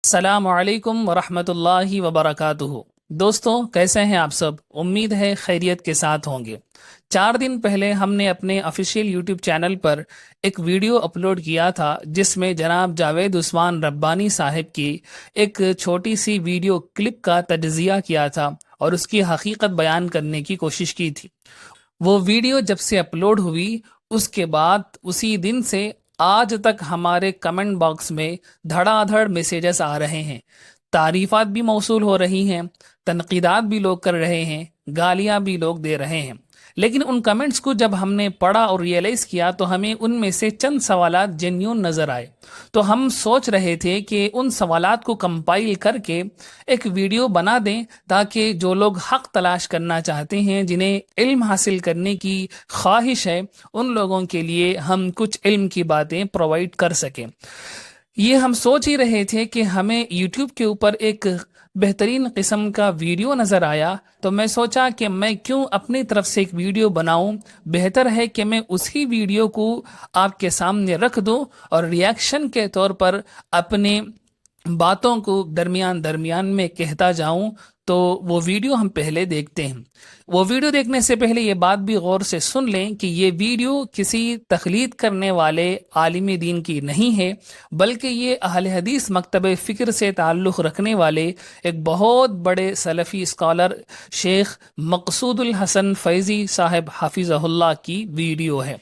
السلام علیکم ورحمۃ اللہ وبرکاتہ۔ دوستوں کیسے ہیں آپ سب؟ امید ہے خیریت کے ساتھ ہوں گے۔ 4 دن پہلے ہم نے اپنے آفیشیل یوٹیوب چینل پر ایک ویڈیو اپلوڈ کیا تھا جس میں جناب جاوید عثمان ربانی صاحب کی ایک چھوٹی سی ویڈیو کلپ کا تجزیہ کیا تھا اور اس کی حقیقت بیان کرنے کی کوشش کی تھی۔ وہ ویڈیو جب سے اپلوڈ ہوئی اس کے بعد اسی دن سے آج تک ہمارے کمنٹ باکس میں دھڑا دھڑ میسیجز آ رہے ہیں، تعریفات بھی موصول ہو رہی ہیں، تنقیدات بھی لوگ کر رہے ہیں، گالیاں بھی لوگ دے رہے ہیں۔ لیکن ان کمنٹس کو جب ہم نے پڑھا اور ریئلائز کیا تو ہمیں ان میں سے چند سوالات جینیون نظر آئے، تو ہم سوچ رہے تھے کہ ان سوالات کو کمپائل کر کے ایک ویڈیو بنا دیں تاکہ جو لوگ حق تلاش کرنا چاہتے ہیں، جنہیں علم حاصل کرنے کی خواہش ہے، ان لوگوں کے لیے ہم کچھ علم کی باتیں پرووائڈ کر سکیں۔ یہ ہم سوچ ہی رہے تھے کہ ہمیں یوٹیوب کے اوپر ایک بہترین قسم کا ویڈیو نظر آیا، تو میں سوچا کہ میں کیوں اپنی طرف سے ایک ویڈیو بناؤں، بہتر ہے کہ میں اسی ویڈیو کو آپ کے سامنے رکھ دوں اور ریاکشن کے طور پر اپنے باتوں کو درمیان میں کہتا جاؤں۔ تو وہ ویڈیو ہم پہلے دیکھتے ہیں۔ وہ ویڈیو دیکھنے سے پہلے یہ بات بھی غور سے سن لیں کہ یہ ویڈیو کسی تقلید کرنے والے عالم دین کی نہیں ہے، بلکہ یہ اہل حدیث مکتب فکر سے تعلق رکھنے والے ایک بہت بڑے سلفی اسکالر شیخ مقصود الحسن فیضی صاحب حفظہ اللہ کی ویڈیو ہے۔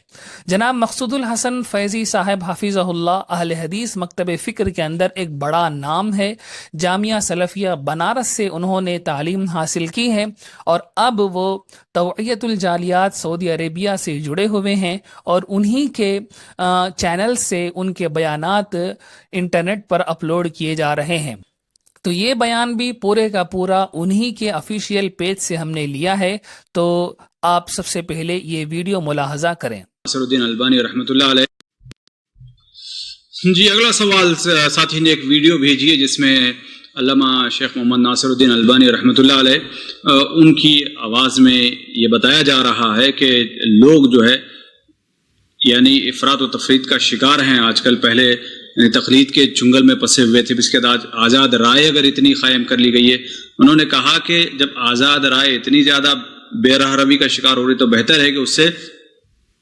جناب مقصود الحسن فیضی صاحب حفظہ اللہ اہل حدیث مکتب فکر کے اندر ایک بڑا نام ہے۔ جامعہ سلفیہ بنارس سے انہوں نے تعلیم حاصل کی ہے اور اب وہ توعیت الجالیات سعودی عربیہ سے جڑے ہوئے ہیں اور انہی کے چینل سے ان کے بیانات انٹرنیٹ پر اپلوڈ کیے جا رہے ہیں۔ تو یہ بیان بھی پورے کا پورا انہی کے آفیشیل پیج سے ہم نے لیا ہے، تو آپ سب سے پہلے یہ ویڈیو ملاحظہ کریں۔ ناصر الدین البانی رحمۃ اللہ علیہ۔ جی اگلا سوال ساتھی نے ایک ویڈیو بھیجی ہے جس میں علامہ شیخ محمد ناصر الدین البانی رحمۃ اللہ علیہ ان کی آواز میں یہ بتایا جا رہا ہے کہ لوگ جو ہے یعنی افراط و تفرید کا شکار ہیں آج کل۔ پہلے تقلید کے چنگل میں پسے ہوئے تھے، اس کے بعد آزاد رائے اگر اتنی قائم کر لی گئی ہے، انہوں نے کہا کہ جب آزاد رائے اتنی زیادہ بے راہ روی کا شکار ہو رہی تو بہتر ہے کہ اس سے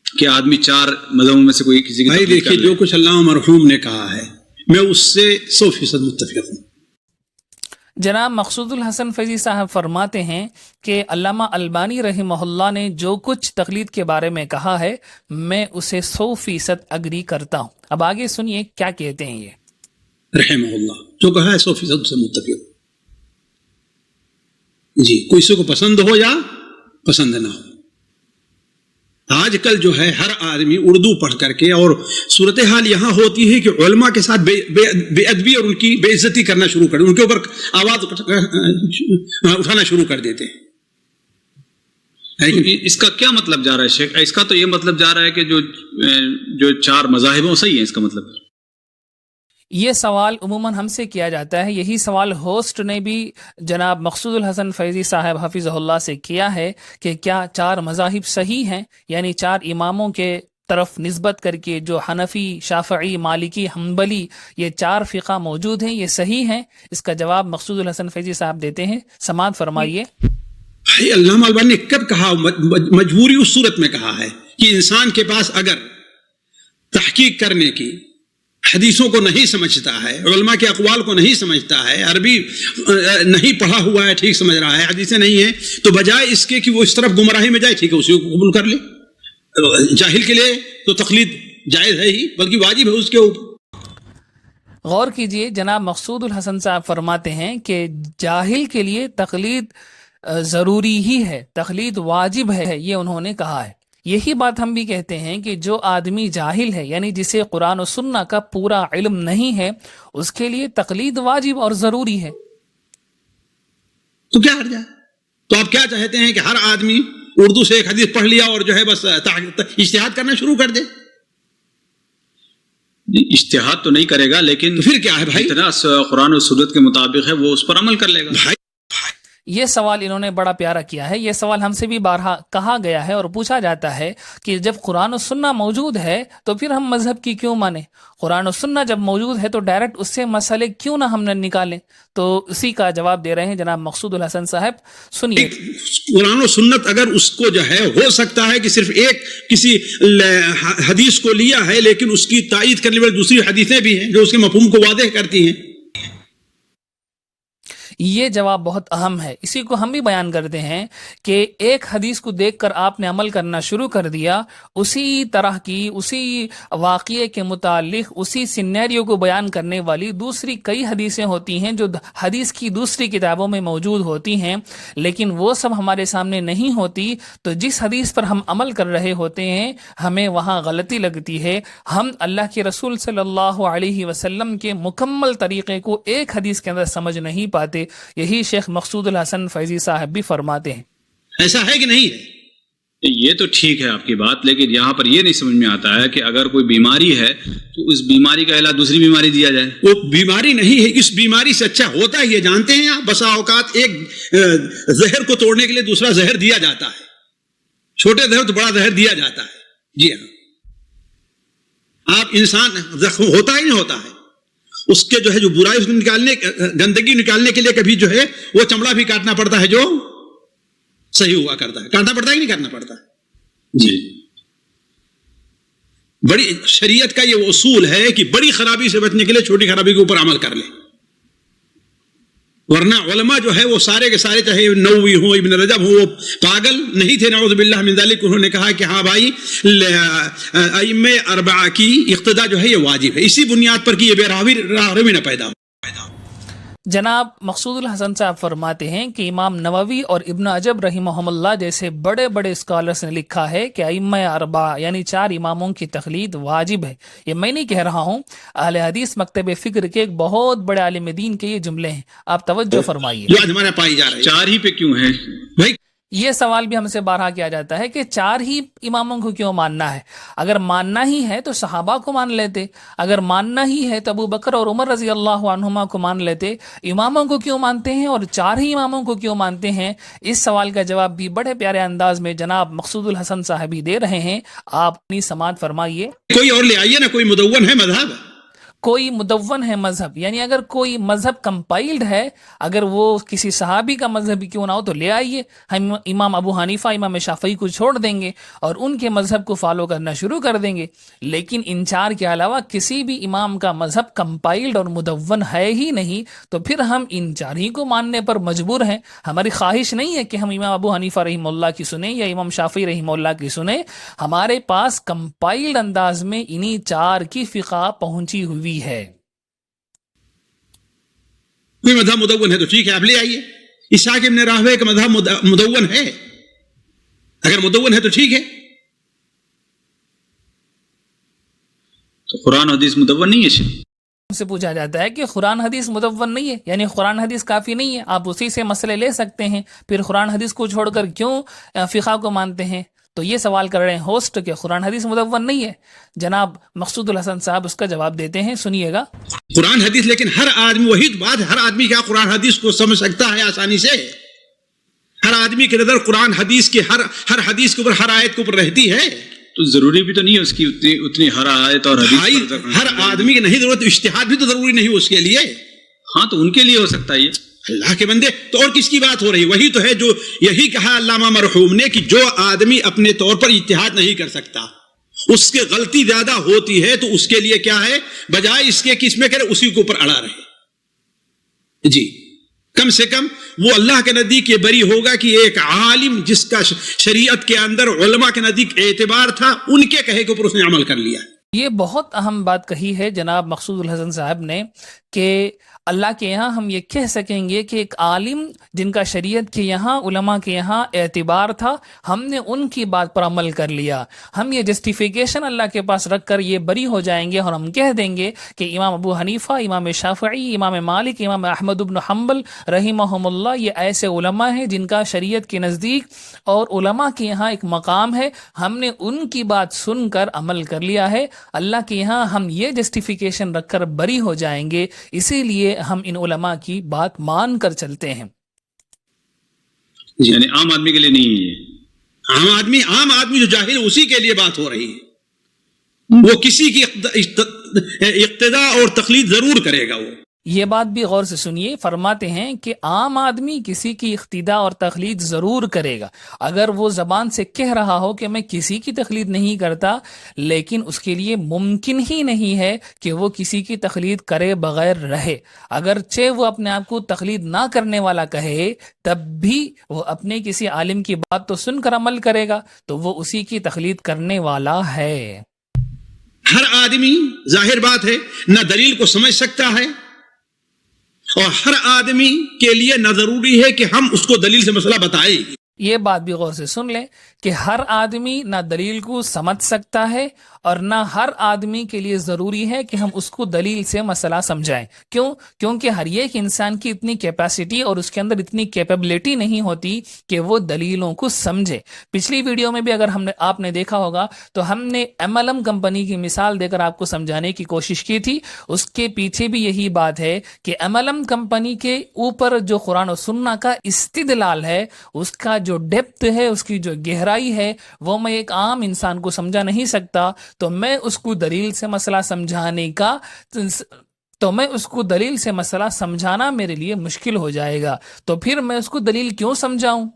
کہ آدمی 4 مذہبوں میں سے کوئی کسی کی بھائی دیکھیے جو کچھ علامہ مرحوم نے کہا ہے میں اس سے 100% متفق ہوں۔ جناب مقصود الحسن فیضی صاحب فرماتے ہیں کہ علامہ البانی رحمہ اللہ نے جو کچھ تقلید کے بارے میں کہا ہے میں اسے 100% اگری کرتا ہوں۔ اب آگے سنیے کیا کہتے ہیں یہ رحمہ اللہ، جو کہا ہے 100% سے متفق ہوں۔ جی کوئی سے کو پسند ہو یا پسند نہ ہو، آج کل جو ہے ہر آدمی اردو پڑھ کر کے، اور صورتحال یہاں ہوتی ہے کہ علماء کے ساتھ بے ادبی اور ان کی بے عزتی کرنا شروع کر، ان کے اوپر آواز اٹھانا شروع کر دیتے ہیں۔ اس کا کیا مطلب جا رہا ہے شیخ؟ اس کا تو یہ مطلب جا رہا ہے کہ جو 4 مذاہبوں صحیح ہیں، اس کا مطلب یہ سوال عموماً ہم سے کیا جاتا ہے۔ یہی سوال ہوسٹ نے بھی جناب مقصود الحسن فیضی صاحب حفظہ اللہ سے کیا ہے کہ کیا 4 مذاہب صحیح ہیں، یعنی 4 اماموں کے طرف نسبت کر کے جو حنفی، شافعی، مالکی، حنبلی یہ 4 فقہ موجود ہیں، یہ صحیح ہیں؟ اس کا جواب مقصود الحسن فیضی صاحب دیتے ہیں، سماعت فرمائیے۔ بھائی علامہ البانی نے کب کہا؟ مجبوری اس صورت میں کہا ہے کہ انسان کے پاس اگر تحقیق کرنے کی حدیثوں کو نہیں سمجھتا ہے، علماء کے اقوال کو نہیں سمجھتا ہے، عربی نہیں پڑھا ہوا ہے، ٹھیک سمجھ رہا ہے، حدیثیں نہیں ہیں، تو بجائے اس کے کہ وہ اس طرف گمراہی میں جائے، ٹھیک ہے اسی کو قبول کر لے۔ جاہل کے لیے تو تقلید جائز ہے ہی، بلکہ واجب ہے اس کے اوپر۔ غور کیجئے، جناب مقصود الحسن صاحب فرماتے ہیں کہ جاہل کے لیے تقلید ضروری ہی ہے، تقلید واجب ہے، یہ انہوں نے کہا ہے۔ یہی بات ہم بھی کہتے ہیں کہ جو آدمی جاہل ہے، یعنی جسے قرآن و سنہ کا پورا علم نہیں ہے، اس کے لیے تقلید واجب اور ضروری ہے۔ تو کیا ہٹ جائے؟ تو آپ کیا چاہتے ہیں کہ ہر آدمی اردو سے ایک حدیث پڑھ لیا اور جو ہے بس اجتہاد کرنا شروع کر دے؟ اجتہاد تو نہیں کرے گا، لیکن پھر کیا ہے بھائی؟ اتنا قرآن و سنت کے مطابق ہے وہ اس پر عمل کر لے گا۔ یہ سوال انہوں نے بڑا پیارا کیا ہے. یہ سوال ہم سے بھی بارہا کہا گیا ہے اور پوچھا جاتا ہے کہ جب قرآن و سنہ موجود ہے تو پھر ہم مذہب کی کیوں مانیں؟ قرآن و سنہ جب موجود ہے تو ڈائریکٹ اس سے مسئلے کیوں نہ ہم نے نکالیں؟ تو اسی کا جواب دے رہے ہیں جناب مقصود الحسن صاحب. سنیے. قرآن و سنت اگر اس کو جو ہے ہو سکتا ہے کہ صرف ایک کسی حدیث کو لیا ہے لیکن اس کی تائید کرنے والی دوسری حدیثیں بھی ہیں جو اس کے مفہوم کو واضح کرتی ہیں. یہ جواب بہت اہم ہے. اسی کو ہم بھی بیان کرتے ہیں کہ ایک حدیث کو دیکھ کر آپ نے عمل کرنا شروع کر دیا, اسی طرح کی اسی واقعے کے متعلق اسی سینیریو کو بیان کرنے والی دوسری کئی حدیثیں ہوتی ہیں جو حدیث کی دوسری کتابوں میں موجود ہوتی ہیں, لیکن وہ سب ہمارے سامنے نہیں ہوتی. تو جس حدیث پر ہم عمل کر رہے ہوتے ہیں ہمیں وہاں غلطی لگتی ہے. ہم اللہ کے رسول صلی اللہ علیہ وسلم کے مکمل طریقے کو ایک حدیث کے اندر سمجھ نہیں پاتے. یہی شیخ مقصود الحسن فیضی صاحب بھی فرماتے ہیں. ایسا ہے کہ نہیں ہے؟ یہ تو ٹھیک ہے آپ کی بات, لیکن یہاں پر یہ نہیں سمجھ میں آتا ہے کہ اگر کوئی بیماری ہے تو اس بیماری کا علاج دوسری بیماری دیا جائے. وہ بیماری نہیں ہے, اس بیماری سے اچھا ہوتا ہے. یہ جانتے ہیں آپ بسا اوقات ایک زہر کو توڑنے کے لیے دوسرا زہر دیا جاتا ہے, چھوٹے زہر تو بڑا زہر دیا جاتا ہے. جی ہاں, آپ انسان زخم ہوتا ہی نہیں ہوتا ہے, اس کے جو ہے جو برائی اس کو نکالنے گندگی نکالنے کے لیے کبھی جو ہے وہ چمڑا بھی کاٹنا پڑتا ہے جو صحیح ہوا کرتا ہے. کاٹنا پڑتا ہے کہ نہیں کاٹنا پڑتا ہے؟ جی, بڑی شریعت کا یہ اصول ہے کہ بڑی خرابی سے بچنے کے لیے چھوٹی خرابی کے اوپر عمل کر لیں. ورنہ علماء جو ہے وہ سارے کے سارے چاہے نووی ہوں ابن رجب ہوں وہ پاگل نہیں تھے نعوذ باللہ من ذالک. انہوں نے کہا کہ ہاں بھائی ائمہ اربعہ کی اقتداء جو ہے یہ واجب ہے, اسی بنیاد پر کہ یہ بے راہروی نہ پیدا ہو. جناب مقصود الحسن صاحب فرماتے ہیں کہ امام نووی اور ابن عجب رحمہم اللہ جیسے بڑے بڑے اسکالرز نے لکھا ہے کہ ائمہ اربعہ یعنی 4 اماموں کی تقلید واجب ہے. یہ میں نہیں کہہ رہا ہوں, اہل حدیث مکتب فکر کے ایک بہت بڑے عالم دین کے یہ جملے ہیں, آپ توجہ فرمائیے. جو آج ہمارے پائی جا رہے ہیں 4 ہی پہ کیوں ہیں بھائی؟ یہ سوال بھی ہم سے بارہا کیا جاتا ہے کہ 4 ہی اماموں کو کیوں ماننا ہے؟ اگر ماننا ہی ہے تو صحابہ کو مان لیتے, اگر ماننا ہی ہے تو ابو بکر اور عمر رضی اللہ عنہما کو مان لیتے. اماموں کو کیوں مانتے ہیں اور 4 ہی اماموں کو کیوں مانتے ہیں؟ اس سوال کا جواب بھی بڑے پیارے انداز میں جناب مقصود الحسن صاحبی دے رہے ہیں, آپ اپنی سماعت فرمائیے. کوئی اور لے آئیے نا, کوئی مدون ہے مذہب, کوئی مدون ہے مذہب, یعنی اگر کوئی مذہب کمپائلڈ ہے, اگر وہ کسی صحابی کا مذہب بھی کیوں نہ ہو تو لے آئیے. ہم امام ابو حنیفہ امام شافعی کو چھوڑ دیں گے اور ان کے مذہب کو فالو کرنا شروع کر دیں گے, لیکن ان 4 کے علاوہ کسی بھی امام کا مذہب کمپائلڈ اور مدون ہے ہی نہیں, تو پھر ہم ان 4 ہی کو ماننے پر مجبور ہیں. ہماری خواہش نہیں ہے کہ ہم امام ابو حنیفہ رحمہ اللہ کی سنیں یا امام شافعی رحمہ اللہ کی سنیں. ہمارے پاس کمپائلڈ انداز میں انہی 4 کی فقہ پہنچی ہوئی ہے. کوئی مذہب مدون ہے تو ٹھیک ہے, آپ لے آئیے. اسحاق ابن راہوے کا مذہب مدون ہے, اگر مدون ہے تو ٹھیک ہے. تو قرآن حدیث مدون نہیں ہے. سے پوچھا جاتا ہے کہ قرآن حدیث مدون نہیں ہے, یعنی قرآن حدیث کافی نہیں ہے, آپ اسی سے مسئلے لے سکتے ہیں, پھر قرآن حدیث کو چھوڑ کر کیوں فقہ کو مانتے ہیں؟ تو یہ سوال کر رہے ہیں ہوسٹ کہ قرآن حدیث مدون نہیں ہے. جناب مقصود الحسن صاحب اس کا جواب دیتے ہیں, سنیے گا. قرآن حدیث, لیکن ہر آدمی, وہی بات, ہر آدمی کیا قرآن حدیث کو سمجھ سکتا ہے آسانی سے؟ ہر آدمی کی نظر قرآن حدیث کی ہر حدیث کے اوپر, ہر آیت کے اوپر رہتی ہے. تو ضروری بھی تو نہیں ہے اس کی اتنی ہر آیت اور حدیث پر ہر آدمی کی نہیں ضرورت, اجتہاد بھی تو ضروری نہیں اس کے لیے. ہاں تو ان کے لیے ہو سکتا ہے یہ. اللہ کے بندے, تو اور کس کی بات ہو رہی؟ وہی تو ہے جو یہی کہا علامہ مرحوم نے کہ جو آدمی اپنے طور پر اجتہاد نہیں کر سکتا, اس کے غلطی زیادہ ہوتی ہے, تو اس کے لیے کیا ہے, بجائے اس کے کس میں کرے اسی کے اوپر اڑا رہے. جی, کم سے کم وہ اللہ کے نزدیک یہ بری ہوگا کہ ایک عالم جس کا شریعت کے اندر علماء کے نزدیک اعتبار تھا, ان کے کہے کے اوپر اس نے عمل کر لیا. یہ بہت اہم بات کہی ہے جناب مقصود الحسن صاحب نے کہ اللہ کے یہاں ہم یہ کہہ سکیں گے کہ ایک عالم جن کا شریعت کے یہاں علماء کے یہاں اعتبار تھا, ہم نے ان کی بات پر عمل کر لیا. ہم یہ جسٹیفیکیشن اللہ کے پاس رکھ کر یہ بری ہو جائیں گے اور ہم کہہ دیں گے کہ امام ابو حنیفہ, امام شافعی, امام مالک, امام احمد بن حنبل رحمہم اللہ یہ ایسے علماء ہیں جن کا شریعت کے نزدیک اور علماء کے یہاں ایک مقام ہے, ہم نے ان کی بات سن کر عمل کر لیا ہے. اللہ کے یہاں ہم یہ جسٹیفیکیشن رکھ کر بری ہو جائیں گے, اسی لیے ہم ان علماء کی بات مان کر چلتے ہیں. یعنی عام آدمی کے لیے نہیں ہے یہ. عام آدمی جو جاہل ہے اسی کے لیے بات ہو رہی ہے. وہ کسی کی اقتداء اور تقلید ضرور کرے گا. وہ یہ بات بھی غور سے سنیے. فرماتے ہیں کہ عام آدمی کسی کی اقتداء اور تقلید ضرور کرے گا. اگر وہ زبان سے کہہ رہا ہو کہ میں کسی کی تقلید نہیں کرتا، لیکن اس کے لیے ممکن ہی نہیں ہے کہ وہ کسی کی تقلید کرے بغیر رہے. اگرچہ وہ اپنے آپ کو تقلید نہ کرنے والا کہے، تب بھی وہ اپنے کسی عالم کی بات تو سن کر عمل کرے گا، تو وہ اسی کی تقلید کرنے والا ہے. ہر آدمی ظاہر بات ہے نہ دلیل کو سمجھ سکتا ہے، اور ہر آدمی کے لیے نہ ضروری ہے کہ ہم اس کو دلیل سے مسئلہ بتائیں. یہ بات بھی غور سے سن لیں کہ ہر آدمی نہ دلیل کو سمجھ سکتا ہے اور نہ ہر آدمی کے لیے ضروری ہے کہ ہم اس کو دلیل سے مسئلہ سمجھائیں. کیوں؟ کیونکہ ہر ایک انسان کی اتنی کیپیسٹی اور اس کے اندر اتنی کیپیبلٹی نہیں ہوتی کہ وہ دلیلوں کو سمجھے. پچھلی ویڈیو میں بھی اگر آپ نے دیکھا ہوگا تو ہم نے MLM کمپنی کی مثال دے کر آپ کو سمجھانے کی کوشش کی تھی. اس کے پیچھے بھی یہی بات ہے کہ MLM کمپنی کے اوپر جو قرآن و سنہ کا استدلال ہے، اس کا جو ڈیپتھ ہے، اس کی جو گہرائی ہے، وہ میں ایک عام انسان کو سمجھا نہیں سکتا. تو میں اس کو دلیل سے مسئلہ سمجھانا میرے لیے مشکل ہو جائے گا. تو پھر میں اس کو دلیل کیوں سمجھاؤں؟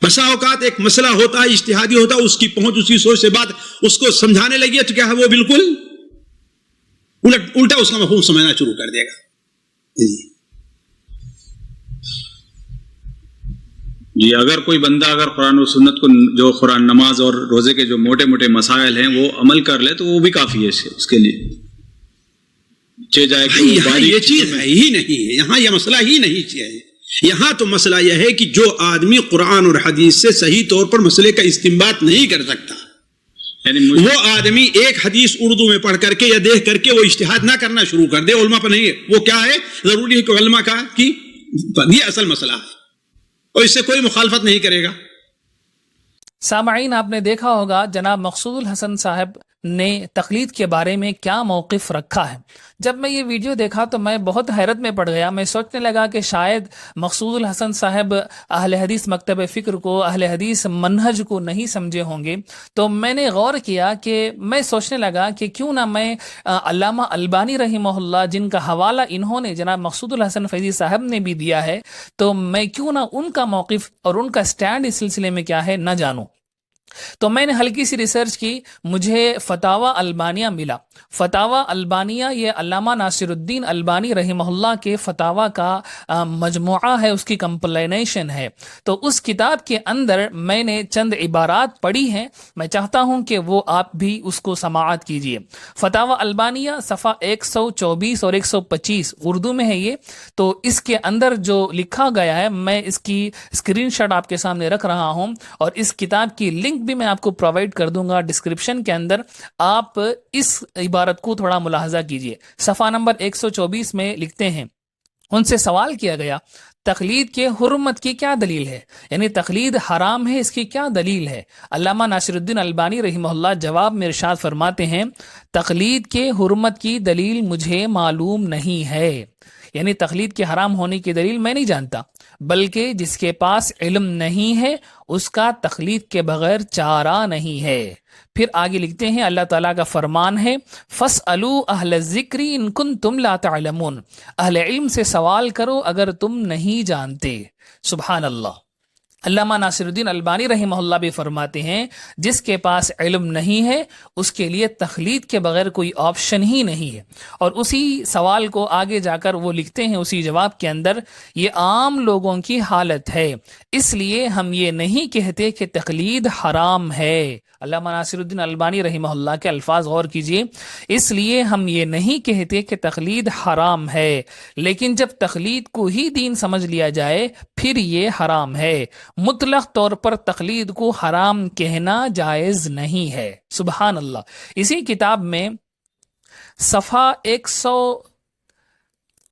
بسا اوقات ایک مسئلہ ہوتا ہے اجتہادی ہوتا ہے، اس کی پہنچ اسی سوچ سے بات اس کو سمجھانے لگی تو کیا ہے وہ بالکل الٹا اس کا مفہوم سمجھنا شروع کر دے گا. جی اگر کوئی بندہ اگر قرآن و سنت کو جو قرآن نماز اور روزے کے جو موٹے موٹے مسائل ہیں وہ عمل کر لے تو وہ بھی کافی ہے اس کے لیے. جائے یہاں یہ چیز ہے ہی نہیں ہے، یہاں یہ مسئلہ ہی نہیں ہے. یہاں تو مسئلہ یہ ہے کہ جو آدمی قرآن اور حدیث سے صحیح طور پر مسئلے کا استنباط نہیں کر سکتا، یعنی وہ آدمی ایک حدیث اردو میں پڑھ کر کے یا دیکھ کر کے وہ اجتہاد نہ کرنا شروع کر دے. علماء پر نہیں ہے، وہ کیا ہے ضروری ہے کہ علماء کا کہ یہ اصل مسئلہ ہے اور اس سے کوئی مخالفت نہیں کرے گا. سامعین، آپ نے دیکھا ہوگا جناب مقصود الحسن صاحب نے تقلید کے بارے میں کیا موقف رکھا ہے. جب میں یہ ویڈیو دیکھا تو میں بہت حیرت میں پڑ گیا. میں سوچنے لگا کہ شاید مقصود الحسن صاحب اہل حدیث مکتب فکر کو، اہل حدیث منہج کو نہیں سمجھے ہوں گے. تو میں نے غور کیا کہ میں سوچنے لگا کہ کیوں نہ میں علامہ البانی رحمہ اللہ، جن کا حوالہ انہوں نے جناب مقصود الحسن فیضی صاحب نے بھی دیا ہے، تو میں کیوں نہ ان کا موقف اور ان کا سٹینڈ اس سلسلے میں کیا ہے نہ جانوں. تو میں نے ہلکی سی ریسرچ کی، مجھے فتاوی البانیہ ملا. فتاوی البانیہ یہ علامہ ناصر الدین البانی رحمہ اللہ کے فتاوی کا مجموعہ ہے، اس کی کمپلینیشن ہے. تو اس کتاب کے اندر میں نے چند عبارات پڑھی ہیں، میں چاہتا ہوں کہ وہ آپ بھی اس کو سماعت کیجئے. فتاوی البانیہ صفحہ 124 اور 125 اردو میں ہے یہ. تو اس کے اندر جو لکھا گیا ہے میں اس کی اسکرین شاٹ آپ کے سامنے رکھ رہا ہوں، اور اس کتاب کی لنک بھی میں آپ کو پرووائڈ کر دوں گا ڈسکرپشن کے اندر. آپ اس عبارت کو تھوڑا ملاحظہ کیجئے. صفحہ نمبر 124 میں لکھتے ہیں، ان سے سوال کیا گیا تقلید کے حرمت کی کیا دلیل ہے، یعنی تقلید حرام ہے، اس کی کیا دلیل ہے. علامہ ناصر الدین البانی رحمہ اللہ جواب میں ارشاد فرماتے ہیں، تقلید کے حرمت کی دلیل مجھے معلوم نہیں ہے. یعنی تقلید کے حرام ہونے کی دلیل میں نہیں جانتا، بلکہ جس کے پاس علم نہیں ہے اس کا تقلید کے بغیر چارہ نہیں ہے. پھر آگے لکھتے ہیں، اللہ تعالیٰ کا فرمان ہے، فَاسْأَلُوا أَهْلَ الذِّكْرِ إِن كُنتُمْ لَا تَعْلَمُونَ، اہل علم سے سوال کرو اگر تم نہیں جانتے. سبحان اللہ. علامہ ناصر الدین البانی رحمہ اللہ بھی فرماتے ہیں، جس کے پاس علم نہیں ہے اس کے لیے تقلید کے بغیر کوئی آپشن ہی نہیں ہے. اور اسی سوال کو آگے جا کر وہ لکھتے ہیں اسی جواب کے اندر، یہ عام لوگوں کی حالت ہے، اس لیے ہم یہ نہیں کہتے کہ تقلید حرام ہے. علامہ ناصر الدین البانی رحمہ اللہ کے الفاظ غور کیجئے، اس لیے ہم یہ نہیں کہتے کہ تقلید حرام ہے، لیکن جب تقلید کو ہی دین سمجھ لیا جائے پھر یہ حرام ہے. مطلق طور پر تقلید کو حرام کہنا جائز نہیں ہے. سبحان اللہ. اسی کتاب میں صفحہ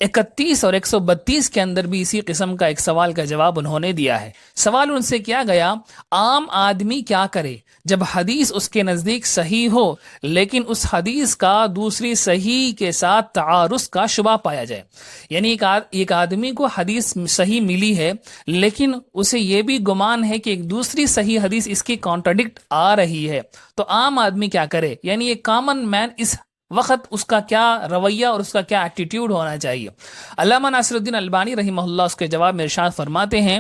31 اور 132 کے اندر بھی اسی قسم کا ایک سوال کا جواب انہوں نے دیا ہے۔ سوال ان سے کیا گیا، عام آدمی کیا کرے جب حدیث اس کے نزدیک صحیح ہو لیکن اس حدیث کا دوسری صحیح کے ساتھ تعارض کا شبہ پایا جائے؟ یعنی ایک آدمی کو حدیث صحیح ملی ہے لیکن اسے یہ بھی گمان ہے کہ ایک دوسری صحیح حدیث اس کی کانٹرڈکٹ آ رہی ہے، تو عام آدمی کیا کرے؟ یعنی ایک کامن مین اس وقت اس کا کیا رویہ اور اس کا کیا ایٹیٹیوڈ ہونا چاہیے؟ علامہ ناصر الدین البانی رحمہ اللہ اس کے جواب میں ارشاد فرماتے ہیں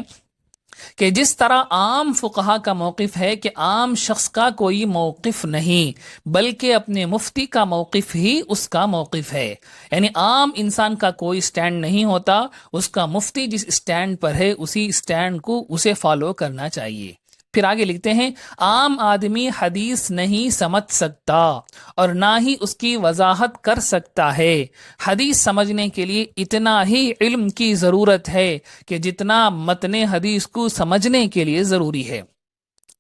کہ جس طرح عام فقہا کا موقف ہے کہ عام شخص کا کوئی موقف نہیں بلکہ اپنے مفتی کا موقف ہی اس کا موقف ہے، یعنی عام انسان کا کوئی سٹینڈ نہیں ہوتا، اس کا مفتی جس سٹینڈ پر ہے اسی سٹینڈ کو اسے فالو کرنا چاہیے۔ پھر آگے لکھتے ہیں، عام آدمی حدیث نہیں سمجھ سکتا اور نہ ہی اس کی وضاحت کر سکتا ہے۔ حدیث سمجھنے کے لیے اتنا ہی علم کی ضرورت ہے کہ جتنا متن حدیث کو سمجھنے کے لیے ضروری ہے۔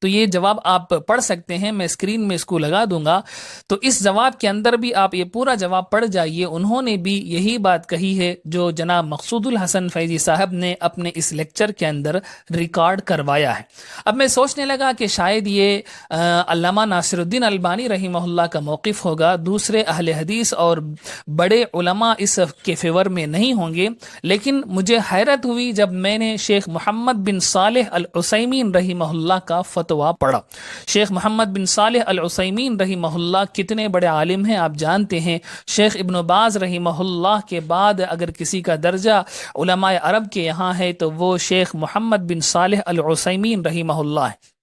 تو یہ جواب آپ پڑھ سکتے ہیں، میں اسکرین میں اس کو لگا دوں گا، تو اس جواب کے اندر بھی آپ یہ پورا جواب پڑھ جائیے۔ انہوں نے بھی یہی بات کہی ہے جو جناب مقصود الحسن فیضی صاحب نے اپنے اس لیکچر کے اندر ریکارڈ کروایا ہے۔ اب میں سوچنے لگا کہ شاید یہ علامہ ناصر الدین البانی رحمہ اللہ کا موقف ہوگا، دوسرے اہل حدیث اور بڑے علماء اس کے فیور میں نہیں ہوں گے، لیکن مجھے حیرت ہوئی جب میں نے شیخ محمد بن صالح العثیمین رحمہ اللہ کا فتویٰ پڑھا۔ شیخ محمد بن صالح العثیمین رحمہ اللہ کتنے بڑے عالم ہیں آپ جانتے ہیں۔ شیخ ابن باز رحمہ اللہ کے بعد اگر کسی کا درجہ علماء عرب کے یہاں ہے تو وہ شیخ محمد بن صالح العثیمین رحمہ اللہ ہے۔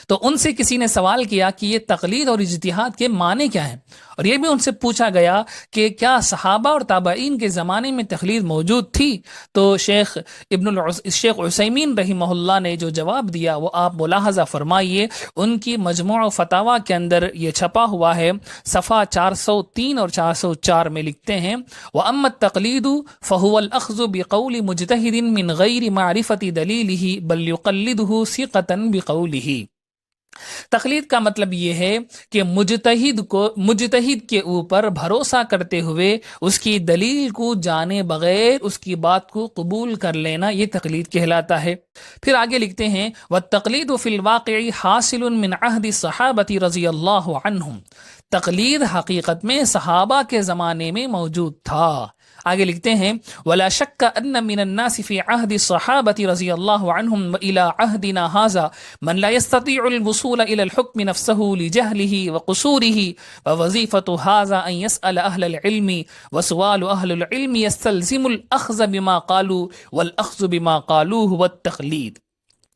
تو ان سے کسی نے سوال کیا کہ یہ تقلید اور اجتہاد کے معنی کیا ہیں، اور یہ بھی ان سے پوچھا گیا کہ کیا صحابہ اور تابعین کے زمانے میں تقلید موجود تھی؟ تو شیخ عثیمین رحمہ اللہ نے جو جواب دیا وہ آپ ملاحظہ فرمائیے، ان کی مجموع فتاویٰ کے اندر یہ چھپا ہوا ہے، صفحہ 403 اور 404 میں لکھتے ہیں، وَأَمَّا التَّقْلِيدُ فَهُوَ الْأَخْذُ بِقَوْلِ مُجْتَهِدٍ مِّن غَيْرِ مَعْرِفَةِ دَلِيلِهِ بَلْ يُقَلِّدُهُ ثِقَةً بِقَوْلِهِ۔ تقلید کا مطلب یہ ہے کہ مجتہد کے اوپر بھروسہ کرتے ہوئے اس کی دلیل کو جانے بغیر اس کی بات کو قبول کر لینا، یہ تقلید کہلاتا ہے۔ پھر آگے لکھتے ہیں، وَالتَّقْلِيدُ فِي الْوَاقِعِ حَاصِلٌ مِّنْ عَهْدِ الصَّحَابَةِ رضی اللہ عنہم۔ تقلید حقیقت میں صحابہ کے زمانے میں موجود تھا۔ آگے لکھتے ہیں، ولا شک ان من الناس في عهد الصحابة رضی اللہ عنہم والى عهدنا هذا من لا يستطيع الوصول الى الحكم نفسه لجهله وقصوره، ووظيفة هذا ان يسأل اهل العلم، وسؤال اهل العلم يستلزم الاخذ بما قالوا والاخذ بما قالوه والتقلید۔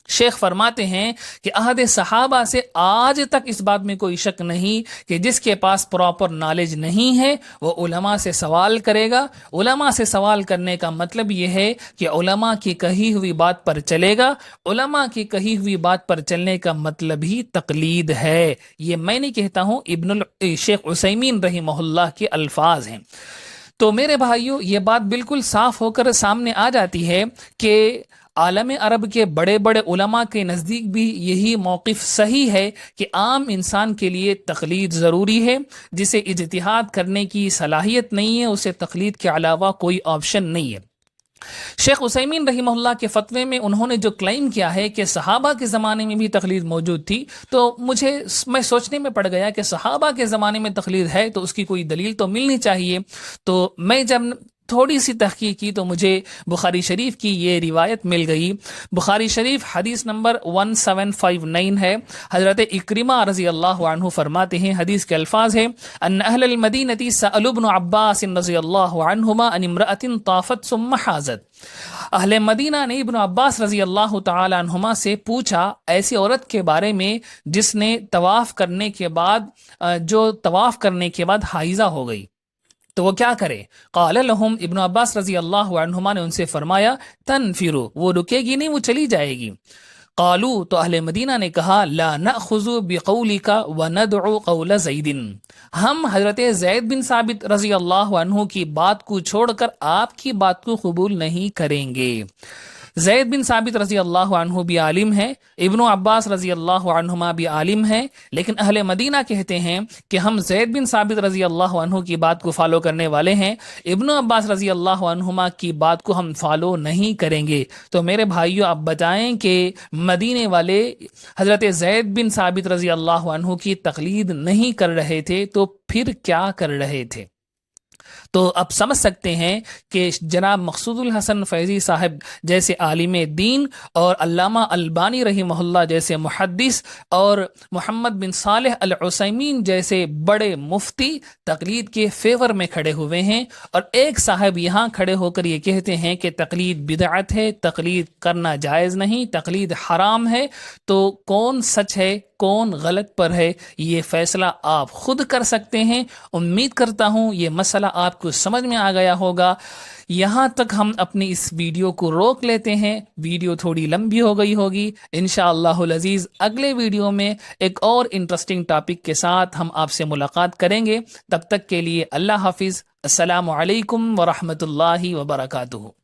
شیخ فرماتے ہیں کہ عہد صحابہ سے آج تک اس بات میں کوئی شک نہیں کہ جس کے پاس پراپر نالج نہیں ہے وہ علماء سے سوال کرے گا۔ علماء سے سوال کرنے کا مطلب یہ ہے کہ علماء کی کہی ہوئی بات پر چلے گا۔ علماء کی کہی ہوئی بات پر چلنے کا مطلب ہی تقلید ہے۔ یہ میں نہیں کہتا ہوں، شیخ عثیمین رحمہ اللہ کے الفاظ ہیں۔ تو میرے بھائیوں، یہ بات بالکل صاف ہو کر سامنے آ جاتی ہے کہ عالم عرب کے بڑے بڑے علماء کے نزدیک بھی یہی موقف صحیح ہے کہ عام انسان کے لیے تقلید ضروری ہے۔ جسے اجتہاد کرنے کی صلاحیت نہیں ہے اسے تقلید کے علاوہ کوئی آپشن نہیں ہے۔ شیخ عثیمین رحمہ اللہ کے فتوے میں انہوں نے جو کلیم کیا ہے کہ صحابہ کے زمانے میں بھی تقلید موجود تھی، تو میں سوچنے میں پڑ گیا کہ صحابہ کے زمانے میں تقلید ہے تو اس کی کوئی دلیل تو ملنی چاہیے۔ تو میں جب تھوڑی سی تحقیق کی تو مجھے بخاری شریف کی یہ روایت مل گئی۔ بخاری شریف حدیث نمبر 1759 ہے۔ حضرت اکرمہ رضی اللہ عنہ فرماتے ہیں، حدیث کے الفاظ ہیں، ان اہل المدینہ سألوا ابن عباس رضی اللہ عنہما عن امرأۃ طافت ثم حاضت۔ اہل مدینہ نے ابن عباس رضی اللہ تعالی عنہما سے پوچھا ایسی عورت کے بارے میں جس نے طواف کرنے کے بعد حائضہ ہو گئی، تو وہ کیا کرے؟ قال لهم، ابن عباس رضی اللہ عنہما نے ان سے فرمایا، تنفروا، وہ رکے گی نہیں، وہ چلی جائے گی۔ قالوا، تو اہل مدینہ نے کہا، لا نأخذ بقولک وندعو قول زید، ہم حضرت زید بن ثابت رضی اللہ عنہ کی بات کو چھوڑ کر آپ کی بات کو قبول نہیں کریں گے۔ زید بن ثابت رضی اللہ عنہ بھی عالم ہے، ابن عباس رضی اللہ عنہما بھی عالم ہے، لیکن اہل مدینہ کہتے ہیں کہ ہم زید بن ثابت رضی اللہ عنہ کی بات کو فالو کرنے والے ہیں، ابن عباس رضی اللہ عنہما کی بات کو ہم فالو نہیں کریں گے۔ تو میرے بھائیوں، آپ بتائیں کہ مدینے والے حضرت زید بن ثابت رضی اللہ عنہ کی تقلید نہیں کر رہے تھے تو پھر کیا کر رہے تھے؟ تو اب سمجھ سکتے ہیں کہ جناب مقصود الحسن فیضی صاحب جیسے عالم دین اور علامہ البانی رحمہ اللہ جیسے محدث اور محمد بن صالح العثیمین جیسے بڑے مفتی تقلید کے فیور میں کھڑے ہوئے ہیں، اور ایک صاحب یہاں کھڑے ہو کر یہ کہتے ہیں کہ تقلید بدعت ہے، تقلید کرنا جائز نہیں، تقلید حرام ہے۔ تو کون سچ ہے، کون غلط پر ہے، یہ فیصلہ آپ خود کر سکتے ہیں۔ امید کرتا ہوں یہ مسئلہ آپ کو سمجھ میں آ گیا ہوگا۔ یہاں تک ہم اپنی اس ویڈیو کو روک لیتے ہیں، ویڈیو تھوڑی لمبی ہو گئی ہوگی۔ انشاءاللہ العزیز اگلے ویڈیو میں ایک اور انٹرسٹنگ ٹاپک کے ساتھ ہم آپ سے ملاقات کریں گے۔ تب تک کے لیے اللہ حافظ، السلام علیکم ورحمۃ اللہ وبرکاتہ۔